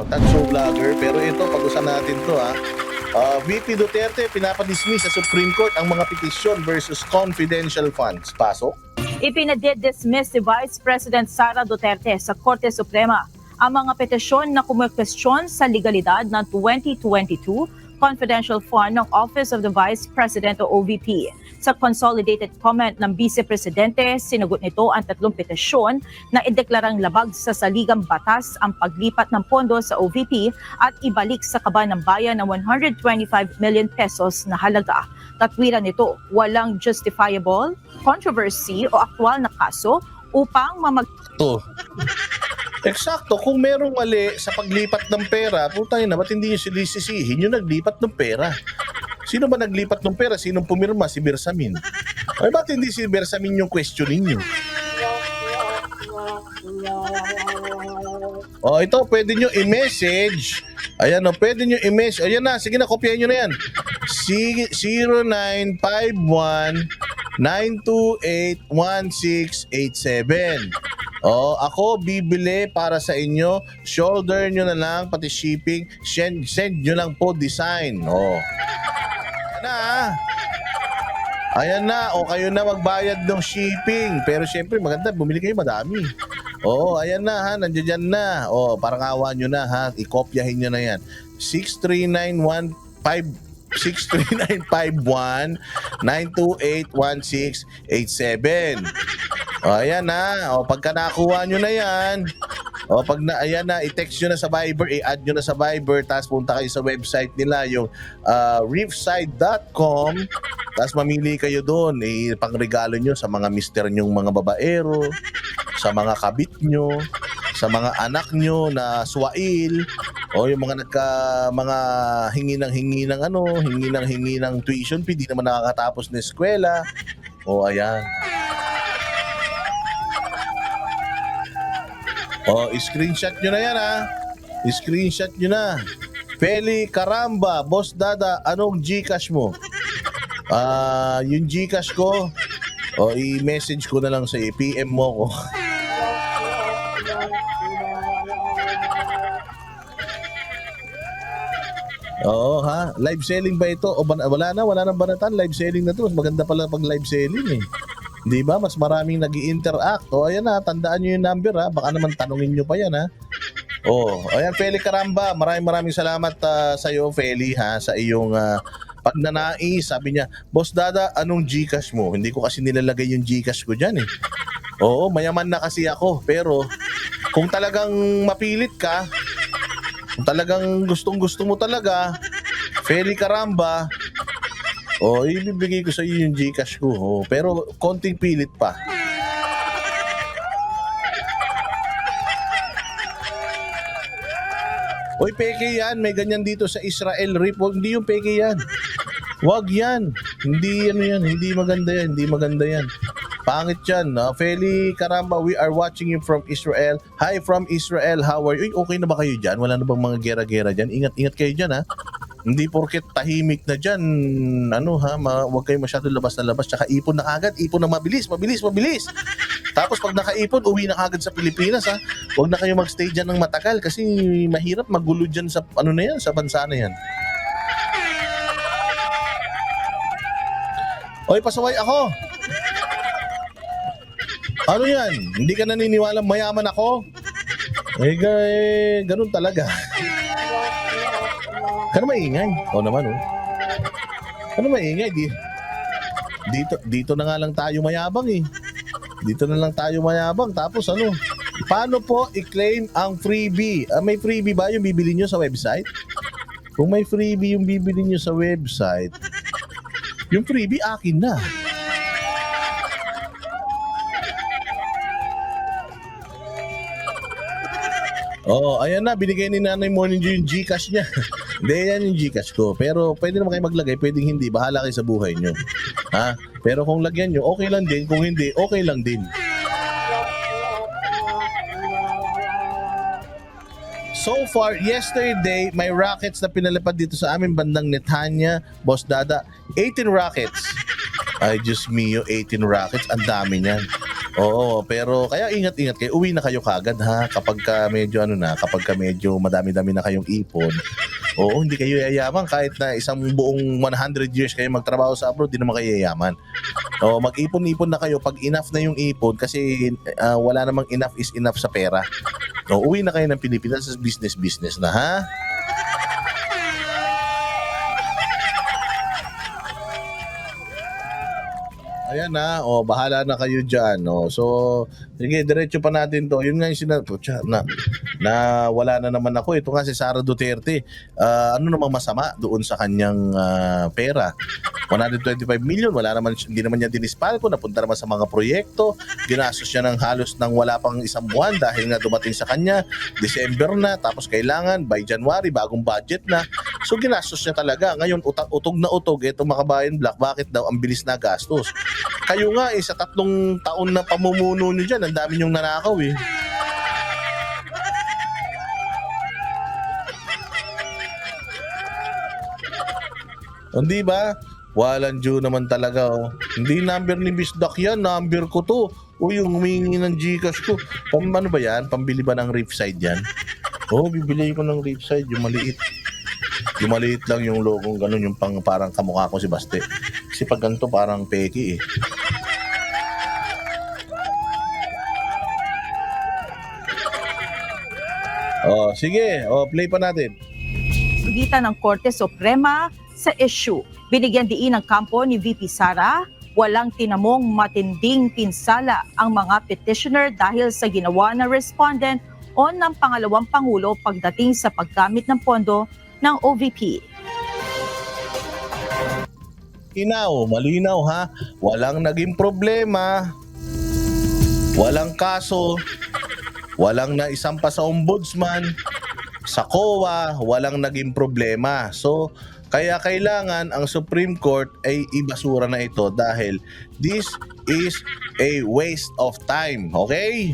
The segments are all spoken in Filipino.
Tanso Vlogger. Pero ito, pag-usapan natin to ha. VP Duterte pinapadismiss sa Supreme Court ang mga petisyon versus confidential funds. Pasok? Ipinadidismiss si Vice President Sara Duterte sa Korte Suprema ang mga petisyon na kumwestiyon sa legalidad ng 2022 Confidential Fund ng Office of the Vice President o OVP. Sa consolidated comment ng Vice Presidente, sinagot nito ang 3 petisyon na ideklarang labag sa saligang batas ang paglipat ng pondo sa OVP at ibalik sa kaban ng bayan ng 125 million pesos na halaga. Tatwiran nito, walang justifiable, controversy o aktwal na kaso upang To. Eksakto, kung merong mali sa paglipat ng pera, putang ina, ba't hindi nyo sinisisihin yung naglipat ng pera? Sino ba naglipat ng pera? Sinong pumirma? Si Bersamin. Ay, ba't hindi si Bersamin yung questioning nyo? O, ito, pwede nyo i-message. Ayan o, pwede nyo i-message. Ayan na, sige na, kopyahin nyo na yan. 0951-928-1687. O, ako bibili para sa inyo. Shoulder nyo na lang, pati shipping. Send nyo lang po design. O. Ayan na. O, kayo na magbayad ng shipping. Pero syempre, maganda, bumili kayo madami. Oo, ayan na ha, nandiyan na. O, parang awa nyo na ha, ikopyahin nyo na yan. 63951-928-1687. O, ayan na. O, pagka nakuha nyo na yan, o, pag na, ayan na, i-text nyo na sa Viber, i-add nyo na sa Viber, tapos punta kayo sa website nila, yung reefside.com, tapos mamili kayo doon, pangregalo nyo sa mga mister nyong mga babaero, sa mga kabit nyo, sa mga anak nyo na swail, o yung mga mga hingi ng tuition fee, di naman nakakatapos na eskwela. O, ayan. O, screenshot nyo na yan ha. Screenshot nyo na. Feli Caramba, Boss Dada, anong Gcash mo? Yung Gcash ko, o i-message ko na lang sa PM mo ko. Oo ha, live selling ba ito? O wala nang banatan, live selling na to. Mas maganda pala pag live selling eh. Di ba? Mas maraming nag-i-interact. O ayan na, tandaan nyo yung number ha. Baka naman tanungin nyo pa yan ha. O, ayan Feli Caramba, maraming salamat sa iyo Feli ha, sa iyong pagnanais. Sabi niya, Boss Dada, anong Gcash mo? Hindi ko kasi nilalagay yung Gcash ko dyan eh. Oo, mayaman na kasi ako. Pero kung talagang mapilit ka, kung talagang gustong-gusto mo talaga, Feli Caramba, ibibigay ko sa iyo yung Gcash ko. Pero konting pilit pa. Oy, peke yan. May ganyan dito sa Israel Rip. Hindi yung peke yan. Wag yan. Hindi yan. Hindi maganda yan. Pangit yan. Feli Caramba, we are watching you from Israel. Hi from Israel. How are you? Okay na ba kayo dyan? Wala na bang mga gera-gera dyan? Ingat kayo dyan ha. Hindi porket tahimik na dyan, huwag kayo masyado labas na labas. Tsaka ipon na agad, ipon na mabilis. Tapos pag nakaipon, uwi na agad sa Pilipinas ha. Huwag na kayo magstay dyan ng matagal kasi mahirap magulo dyan sa, sa bansa na yan. Oy, pasaway ako. Ano yan? Hindi ka naniniwala mayaman ako? Ganun talaga. Kano maingay? Naman Kano maingay? Dito na nga lang tayo mayabang eh. Dito na lang tayo mayabang. Tapos paano po i-claim ang freebie? May freebie ba yung bibili nyo sa website? Kung may freebie yung bibili nyo sa website, yung freebie akin na. Ayan na, binigay ni Nanay Morning Dew yung Gcash niya. Hindi, yan yung Gcash ko. Pero pwede naman kayo maglagay, pwedeng hindi. Bahala kayo sa buhay nyo. Ha? Pero kung lagyan nyo, okay lang din. Kung hindi, okay lang din. So far, yesterday, may rockets na pinalipad dito sa amin bandang Netanya, Boss Dada. 18 rockets. Ay, Diyos mio, 18 rockets. Ang dami niyan. Oo, pero kaya ingat-ingat kayo. Uwi na kayo kagad ha kapag ka medyo kapag ka medyo madami-dami na kayong ipon. Oo, hindi kayo yayaman kahit na isang buong 100 years kayo magtrabaho sa abroad, di naman kayo yayaman. O mag-ipon-ipon na kayo pag enough na yung ipon kasi wala namang enough is enough sa pera. O, uwi na kayo ng Pilipinas sa business na ha. Ayan na, bahala na kayo dyan. So, sige, diretso pa natin to. Yun nga yung na wala na naman ako. Ito nga si Sara Duterte. Ano namang masama doon sa kanyang pera? 125 million, hindi naman niya dinispalko, napunta naman sa mga proyekto, ginastos siya ng halos ng wala pang isang buwan dahil nga dumating sa kanya, December na, tapos kailangan by January, bagong budget na. So ginastos niya talaga. Ngayon, utog na utog, itong Makabayan Black, bakit daw ang bilis na gastos? Kayo nga, sa 3 taon na pamumuno niyo dyan, ang dami niyong nanakaw eh. Hindi ba? Walang due naman talaga Hindi number ni Miss Duck yan, number ko to. Yung humingi ng Gcash ko. Ano ba yan? Pambili ba ng Reefside yan? Bibili ko ng Reefside, yung maliit. Yung maliit lang yung logong ganun, yung parang kamukha ko si Baste. Kasi pag ganito parang peki eh. Sige, play pa natin. Pagitan ng Korte Suprema sa issue. Binigyan diin ng kampo ni VP Sara, walang tinamong matinding pinsala ang mga petitioner dahil sa ginawa ng respondent o ng pangalawang Pangulo pagdating sa paggamit ng pondo ng OVP. Malinaw ha, walang naging problema, walang kaso, walang naisampa sa ombudsman, sa COA, walang naging problema. So, kaya kailangan ang Supreme Court ay ibasura na ito dahil this is a waste of time. Okay?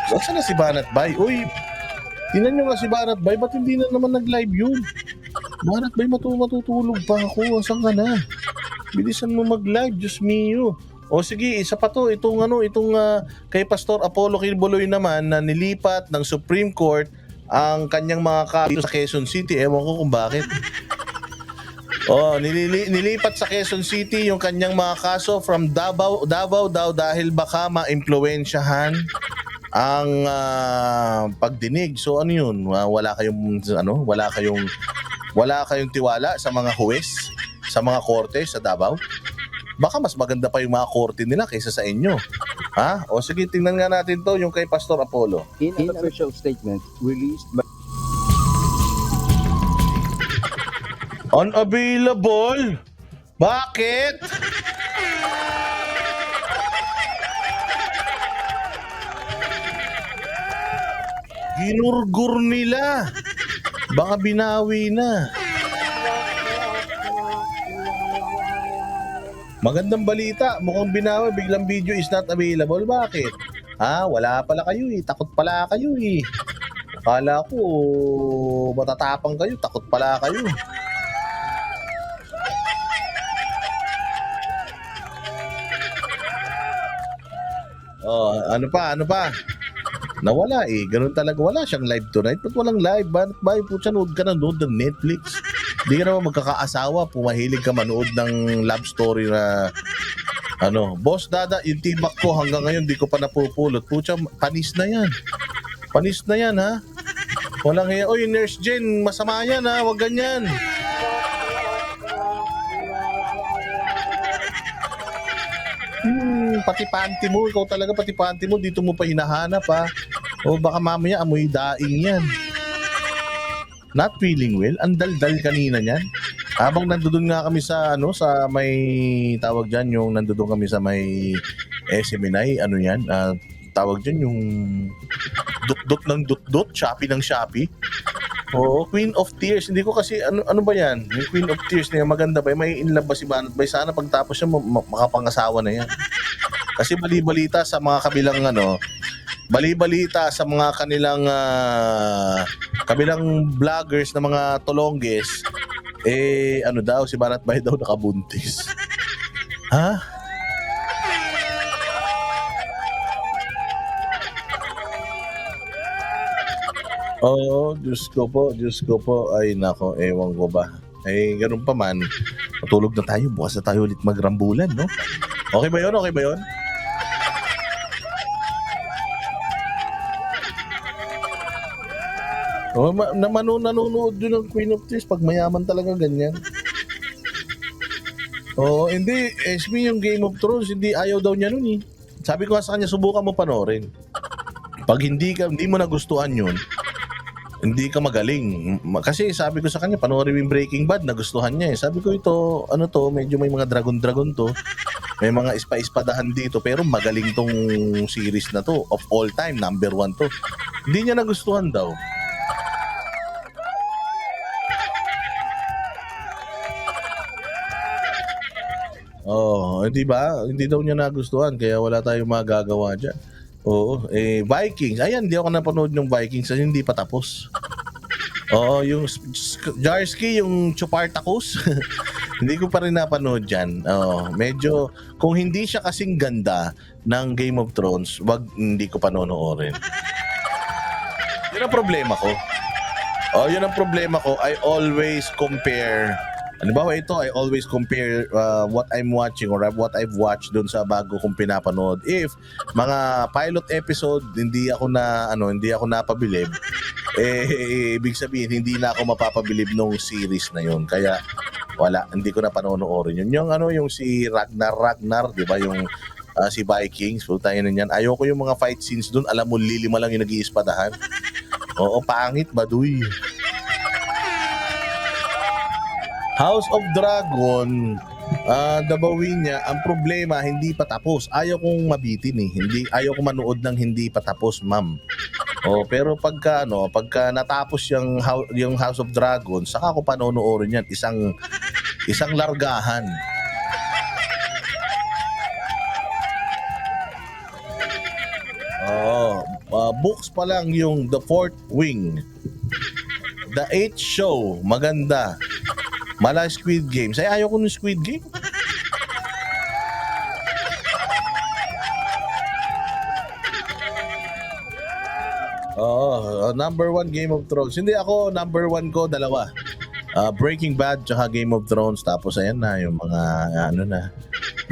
Saan na si Banat Bay? Tinan nyo nga si Banat Bay, ba't hindi na naman nag-live yun? Banat Bay, matutulog pa ako. Saan ka na? Bilisan mo mag-live, Diyos mio. Sige, isa pa to. Itong kay Pastor Apollo Quilboloy naman na nilipat ng Supreme Court ang kanyang mga kaso sa Quezon City. Ewan ko kung bakit. Nilipat sa Quezon City yung kanyang mga kaso from Davao daw dahil baka ma-impluwensyahan ang pagdinig. So ano yun? Wala kayong tiwala sa mga huwes, sa mga korte sa Davao? Baka mas maganda pa yung mga korte nila kaysa sa inyo. Ha? Sige, tingnan nga natin to yung kay Pastor Apollo. In an official statement released by Unavailable? Bakit? Ginurgur nila. Baka binawi na. Magandang balita, mukhang binawi, biglang video is not available. Bakit? Wala pala kayo eh. Takot pala kayo eh. Akala ko matatapang kayo, takot pala kayo. Ano pa? Nawala eh. Ganun talaga. Wala siyang live tonight. Ba't walang live? Bakit po siya nood ka na nood ng Netflix? Hindi ka naman magkakaasawa. Pumahilig ka manood ng love story na Boss Dada, yung tibak ko hanggang ngayon di ko pa napupulot. Pucha, panis na yan. Panis na yan ha. Walang hiya. Nurse Jen, masama yan ha. Huwag ganyan. Pati panty mo, ikaw talaga pati panty mo, dito mo pa hinahanap ha. Baka mamaya amoy daing yan. Not feeling well? Ang daldal kanina niyan. Habang nandoon nga kami sa sa may tawag diyan, yung nandoon kami sa may SMNI, tawag diyan yung dot ng dot, Shopee ng Shopee. Queen of Tears. Hindi ko kasi ano ba yan? Yung Queen of Tears na yan, maganda ba? May in love ba si Banat Bay? Sana pagtapos siya makapangasawa na yan. Kasi bali-balita sa mga kabilang bali-balita sa mga kabilang vloggers na mga tolongges, si Banat Bay daw nakabuntis. Ha? Oo, Diyos ko po, Diyos ko po. Ay nako, ewan ko ba. Eh, ganun pa man. Matulog na tayo. Bukas na tayo ulit magrambulan, no? Okay ba yun? Okay ba yun? Oh, nanonood doon ng Queen of Tears pag mayaman talaga ganyan. Oo, hindi. SB yung Game of Thrones, hindi ayaw daw niya nun eh. Sabi ko nga sa kanya, subukan mo panoorin. Pag hindi mo nagustuhan yun, hindi ka magaling. Kasi sabi ko sa kanya, panoorin mo yung Breaking Bad, nagustuhan niya eh. Sabi ko ito, ano to, medyo may mga dragon-dragon to. May mga ispa-ispadahan dito, pero magaling tong series na to. Of all time, number 1 to. Hindi niya nagustuhan daw. Oh, di ba? Hindi daw niya nagustuhan kaya wala tayong magagawa diyan. Oo, Vikings. Ayan, hindi ako napanood ng Vikings kasi hindi pa tapos. Oo, yung Jarsky, yung Chupartacus. Hindi ko pa rin napanood diyan. Oo, medyo kung hindi siya kasing ganda ng Game of Thrones, hindi ko panonoorin. Yun ang problema ko. Yun ang problema ko. I always compare. Halimbawa ito, I always compare what I'm watching or what I've watched doon sa bago kong pinapanood. If mga pilot episode hindi ako napabilib, ibig sabihin hindi na ako mapapabilib nung series na yun. Kaya wala, hindi ko na panonoorin yun. Yung si Ragnar, 'di ba, yung si Vikings, puta yun yan. Ayoko yung mga fight scenes doon, alam mo lilima lang yung nag-iispadahan. Oo, pangit, baduy. House of Dragon, dabawin niya, ang problema hindi pa tapos. Ayaw kong mabitin eh. Ayaw kong manood ng hindi pa tapos, ma'am. Pero pagka natapos yung House of Dragon, saka ko panonoorin yan, isang largahan. Books pa lang yung The Fourth Wing. The Eighth Show, maganda. Mala Squid Games. Ay, ayaw ko ng Squid Game. Number 1 Game of Thrones. Hindi ako, number 1 ko, dalawa. Breaking Bad tsaka Game of Thrones. Tapos ayan na, yung mga ano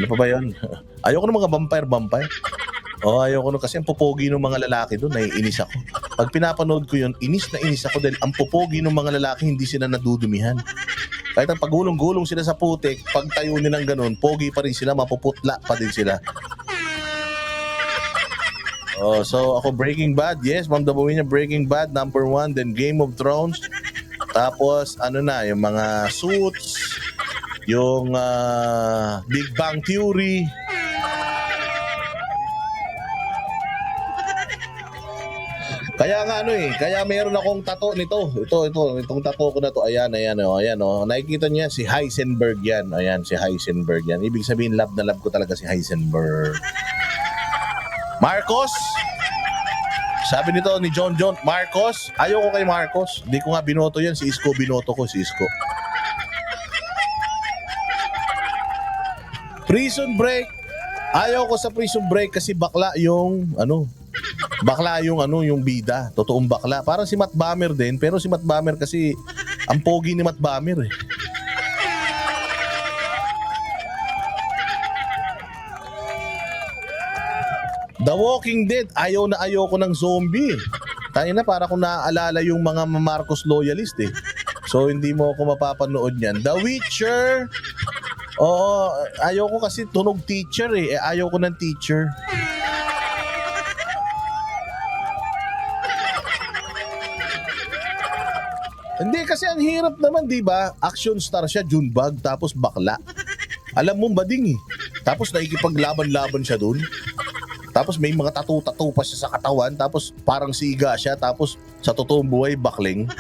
pa ba yun? Ayoko ng mga vampire. Ayoko nun kasi ang pupogi ng mga lalaki doon, naiinis ako. Pag pinapanood ko yun, inis ako dahil ang pupogi ng mga lalaki hindi sila nadudumihan. Kahit ang pagulong-gulong sila sa putik, pag tayo nilang ganun, pogi pa rin sila, mapuputla pa din sila. So ako Breaking Bad, yes, Ma'am Dabuhin niya, Breaking Bad, number 1, then Game of Thrones. Tapos yung mga Suits, yung Big Bang Theory. Kaya kaya meron akong tattoo nito. Itong tattoo ko na to. Ayan. Nakikita niya si Heisenberg yan. Ayan, si Heisenberg yan. Ibig sabihin, love na love ko talaga si Heisenberg. Marcos? Sabi nito ni John, Marcos? Ayoko kay Marcos. Hindi ko nga binoto yan. Si Isko binoto ko, si Isko. Prison Break. Ayaw ko sa Prison Break kasi bakla yung yung bida, totoong bakla. Parang si Matt Bomer din, pero si Matt Bomer kasi ang pogi ni Matt Bomer eh. The Walking Dead, ayaw ko ng zombie. Tayo na, para kung naaalala yung mga Marcos loyalist eh. So hindi mo ako mapapanood yan. The Witcher, ayaw ko kasi tunog teacher eh. Ayaw ko ng teacher. Hindi kasi ang hirap naman, 'di ba? Action star siya, Junebug, tapos bakla. Alam mo bading eh. Tapos nakikipaglaban-laban siya doon. Tapos may mga tattoo pa siya sa katawan, tapos parang siga siya, tapos sa totoong buhay bakling.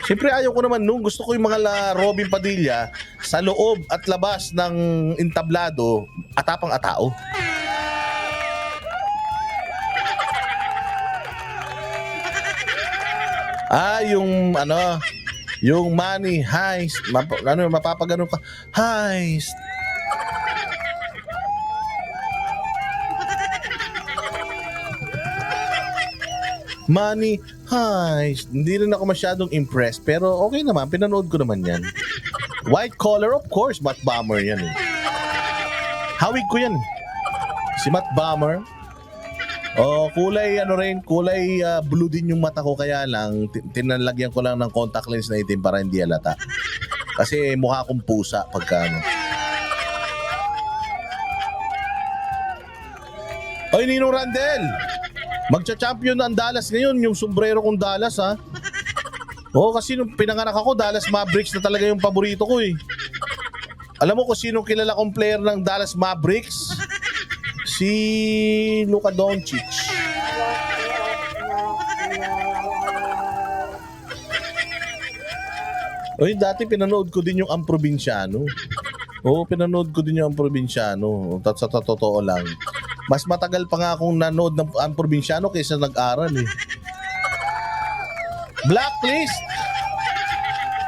Siyempre ayaw ko naman nung gusto ko yung mga Robin Padilla sa loob at labas ng entablado, atapang-atao. Yung money heist, mapapagano ka, heist. Money Heist. Hindi rin ako masyadong impressed, pero okay naman, pinanood ko naman yan. White Collar, of course, Matt Bomber yan eh. Hawig ko yan. Si Matt Bomber. Kulay kulay blue din yung mata ko, kaya lang tinalagyan ko lang ng contact lens na itim para hindi halata. Kasi mukha akong pusa pagka ano. Oy, Ninong Randel! Magcha-champion na ang Dallas ngayon, yung sombrero kong Dallas ha. Kasi nung pinanganak ako, Dallas Mavericks na talaga yung paborito ko eh. Alam mo kung sino kilala kong player ng Dallas Mavericks? Si Luka Doncic. Dati pinanood ko din yung Ang Probinsyano. Pinanood ko din yung Ang Probinsyano. Sa totoo lang. Mas matagal pa nga akong nanood ng Ang Probinsyano kaysa nag-aral eh. Blacklist!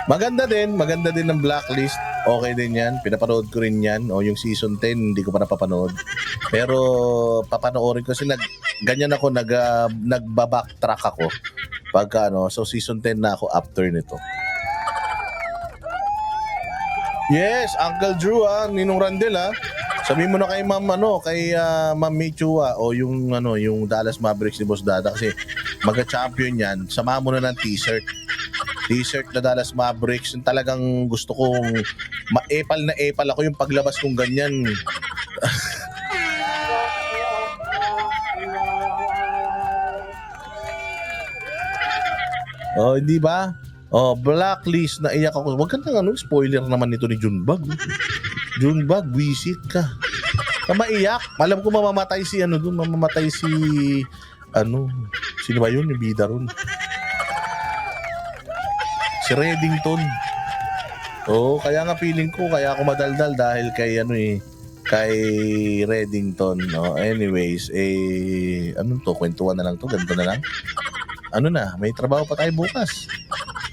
Maganda din ng Blacklist. Okay din yan, pinapanood ko rin yan. Yung season 10, hindi ko pa napapanood. Pero papanoorin ko kasi ganyan ako, nagbabacktrack ako. Pagka so season 10 na ako after nito. Yes, Uncle Drew Ninong Randel Sabihin mo na kay Ma'am Ma'am Michua yung Dallas Mavericks ni Boss Dada kasi magka-champion yan. Samahan mo na ng t-shirt. T-shirt na Dallas Mavericks. Yung talagang gusto kong ma-epal na epal ako yung paglabas kong ganyan. Hindi ba? Blacklist, naiyak ako. Wag ka na spoiler naman nito ni Junebug. Junebug, visit ka. Maiyak. Alam ko mamamatay si mamamatay si sino ba yun? Yung bida ron. Si Reddington. Kaya nga feeling ko, kaya ako madaldal dahil kay kay Reddington. Anyways, kwentuhan na lang to, ganito na lang. May trabaho pa tayo bukas.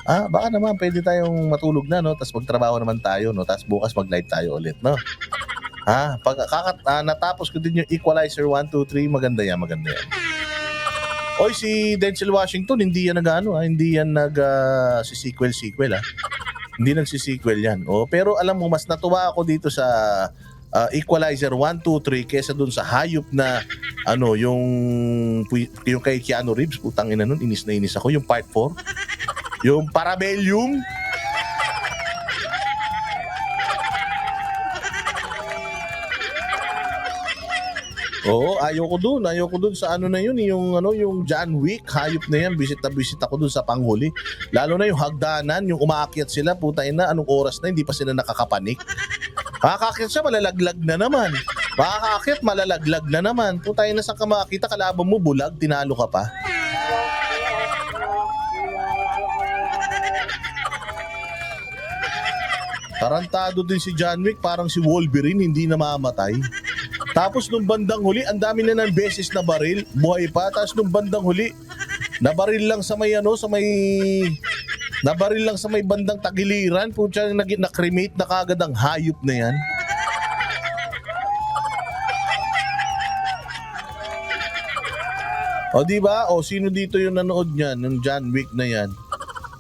Baka naman pwede tayong matulog na, tapos magtrabaho naman tayo, tapos bukas mag-live tayo ulit, natapos ko din yung Equalizer 1, 2, 3, maganda yan. Si Denzel Washington, hindi yan hindi yan si-sequel, Hindi nagsi-sequel yan. Pero alam mo, mas natuwa ako dito sa Equalizer 1, 2, 3 kesa dun sa hayop na yung kay Keanu Reeves, putang ina nun, inis na inis ako, yung part 4. Yung Parabellum. Ayoko dun sa na yun, yung John Wick, hayop na yan, visit ako dun sa panghuli. Lalo na yung hagdanan, yung umaakyat sila, putain na, anong oras na, hindi pa sila nakakapanik. Makakakyat siya, malalaglag na naman. Makakakyat, malalaglag na naman. Putain na, saan ka makakita, kalaban mo, bulag, tinalo ka pa. Tarantado din si John Wick, parang si Wolverine, hindi namamatay. Tapos nung bandang huli, ang dami na ng beses na baril, buhay pa. Tapos nung bandang huli, nabaril lang sa may bandang tagiliran. Pucha, na-cremate na kagad ang hayop na yan. Diba? Sino dito yung nanood niyan, ng John Wick na yan?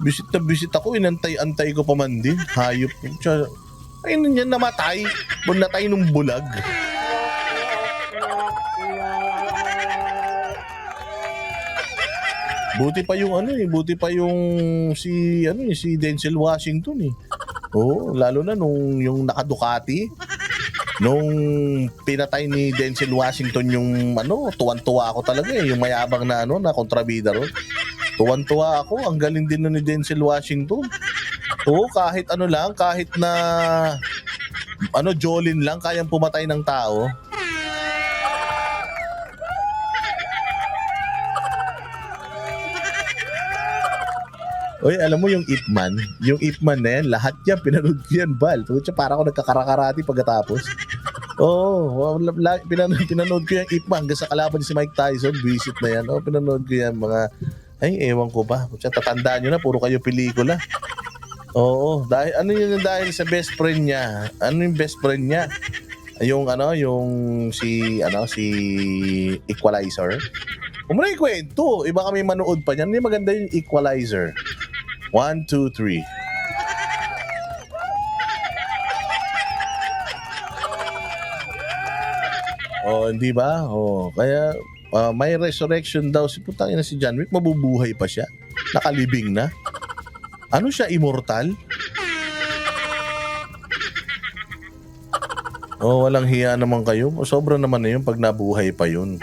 Bisit ako, inantay-antay ko pa man din. Hayop. Ayun yan, namatay. Natay nung bulag. Buti pa yung si Denzel Washington eh. Lalo na nung yung naka-Ducati. Nung pinatay ni Denzel Washington yung tuwan-tuwa ako talaga eh, yung mayabang na na kontrabida ron. Tuwan-tuwa ako, ang galing din ni Denzel Washington. Kahit kahit na Jolin lang kayang pumatay ng tao. Alam mo yung Ip Man na yan, lahat yan, pinanood ko yan, Bal. Para ako nagkakarakarati pagkatapos. Pinanood ko yung Ip Man hanggang sa kalaban si Mike Tyson, visit na yan. Pinanood ko yan, ewan ko ba. Tatandaan nyo na, puro kayo pelikula. Dahil sa best friend niya. Ano yung best friend niya? Yung si Equalizer. Kung mo na ikwento, iba kami manood pa niyan. Hindi maganda yung equalizer. 1, 2, 3. Oh, hindi ba? Oh, kaya may resurrection daw si putang ina si John Wick, mabubuhay pa siya. Nakalibing na. Ano siya, immortal? Oh, walang hiya naman kayo. Sobra naman na yun pag nabuhay pa yun.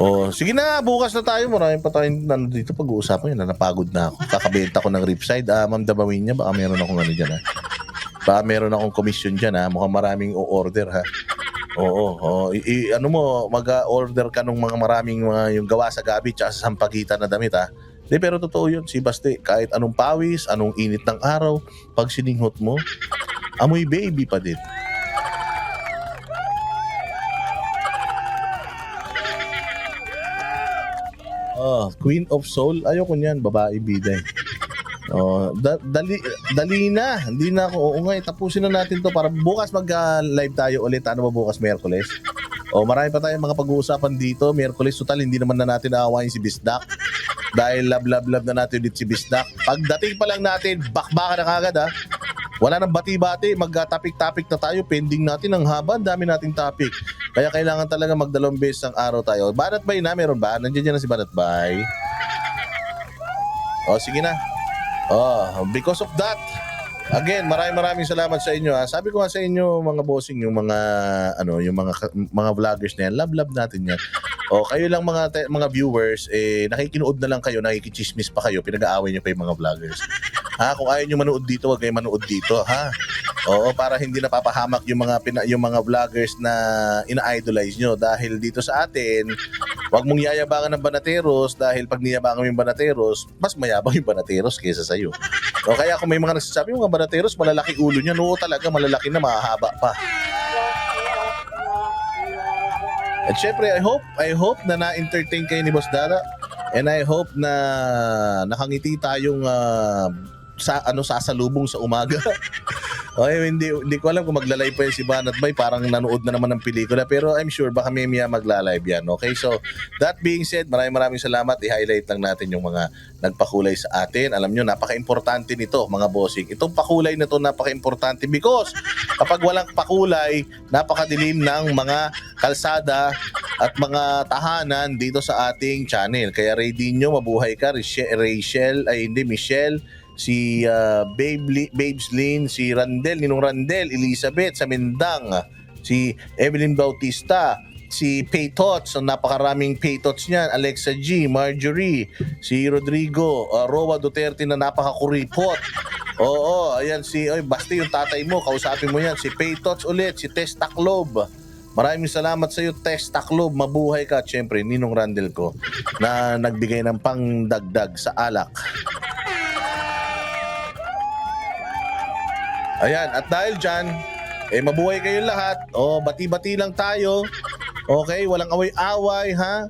Oh, sige na, bukas na tayo. Marami pa tayong dito pag-uusapan yun. Napagod na ako. Kakabenta ko ng ripside. Ma'am Dabawinya, baka meron akong ano dyan, ha? Baka meron akong commission dyan, ha? Mukhang maraming o-order, ha? Oo. Ano mo, mag-order ka ng mga maraming yung gawa sa gabi tsaka sa sampagitan na damit, ha? Di, pero totoo yun. Si Basti, kahit anong pawis, anong init ng araw, pag sininghot mo, amoy baby pa din. Oh, Queen of Soul, ayoko niyan, babae bida. Oh, dali na. Hindi na ako. Oo nga, tapusin na natin 'to para bukas mag-live tayo ulit. Ano ba bukas, Miyerkules? Oh, marami pa tayong mga pag-uusapan dito. Miyerkules, total hindi naman na natin aawayin si Bisdak. Dahil love na natin ulit si Bisdak. Pagdating pa lang natin, bakbaka na kagad, ha. Wala nang bati-bati, mag-topic-topic na tayo. Pending natin ang haba, ang dami nating topic. Kaya kailangan talaga magdalawang beses ang araw tayo. Banat Bay na, meron ba? Nandiyan dyan na si Banat Bay. O, sige na. Because of that, again, maraming salamat sa inyo. Sabi ko nga sa inyo, mga bossing, yung mga vloggers na yan, love natin yan. O, kayo lang mga viewers, nakikinood na lang kayo, nakikichismis pa kayo, pinag-aaway nyo pa yung mga vloggers. Kung ayaw nyo manood dito, wag kayo manood dito, ha? Oo, para hindi napapahamak yung mga vloggers na ina-idolize nyo. Dahil dito sa atin, wag mong yayabangan ng Banateros dahil pag niyabangan mo yung Banateros, mas mayabang yung Banateros kaysa sa'yo. O kaya kung may mga nagsasabi, yung mga Banateros, malalaki ulo niya. Oo, talaga, malalaki na, mahahaba pa. At syempre, I hope na na-entertain kayo ni Boss Dada. And I hope na nakangiti tayong sasalubong sa umaga. Okay, hindi ko alam kung magla-live pa yun si Banat Bay, parang nanood na naman ng pelikula, pero I'm sure baka may magla-live yan. Okay, so that being said, maraming salamat. I-highlight lang natin yung mga nagpakulay sa atin. Alam nyo, napaka-importante nito, mga bossing. Itong pakulay na to napaka-importante because kapag walang pakulay, napakadilim ng mga kalsada at mga tahanan dito sa ating channel. Kaya ready nyo, mabuhay ka, Michelle, si Babes Lynn, si Ninong Randel, Elizabeth sa Mindang, si Evelyn Bautista, si Paytots, ang napakaraming Paytots niyan, Alexa G, Marjorie, si Rodrigo, Roa Duterte na napakakuripot. Oo, ayan Basti yung tatay mo, kausapin mo yan, si Paytots ulit, si Tess Taclob. Maraming salamat sa iyo, Tess Taclob, mabuhay ka. At syempre, Ninong Randel ko na nagbigay ng pangdagdag sa alak. Ayan, at dahil dyan, mabuhay kayong lahat. Bati-bati lang tayo. Okay, walang away-away, ha?